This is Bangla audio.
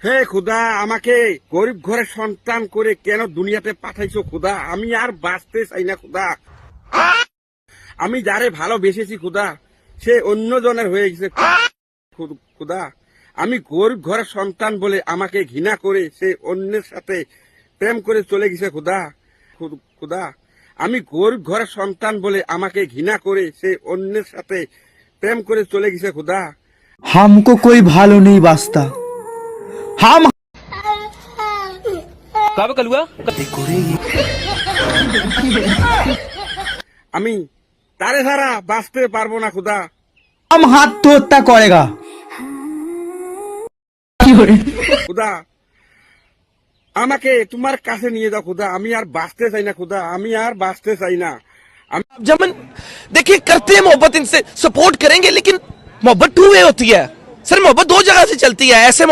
হে খুদা, আমাকে গরিব ঘরের সন্তান করে কেন দুনিয়াতে পাঠাইছো খুদা? আমি আর বাঁচতে চাই না খুদা। আমি যারে ভালোবেসেছি খুদা, সে অন্য জনের হয়ে গেছে খুদা। আমি গরিব ঘরের সন্তান বলে আমাকে ঘৃণা করে সে অন্যের সাথে প্রেম করে চলে গেছে খুদা। খুদা, আমি গরিব ঘরের সন্তান বলে আমাকে ঘৃণা করে সে অন্যের সাথে প্রেম করে চলে গেছে খুদা। हमको कोई भालो नहीं वास्ता हम कब कलुआ আমি তারে ছাড়া বাঁচতে পারবো না খুদা। हम आत्महत्या करेगा খুদা, আমাকে তোমার কাছে নিয়ে যাও খুদা। আমি আর বাঁচতে চাই না খুদা, আমি আর বাঁচতে চাই না। जमन देखिए करते हैं मोहब्बत, इनसे सपोर्ट करेंगे, लेकिन मोहब्बत टू वे होती है सर। मोहब्बत दो जगह से चलती है। ऐसे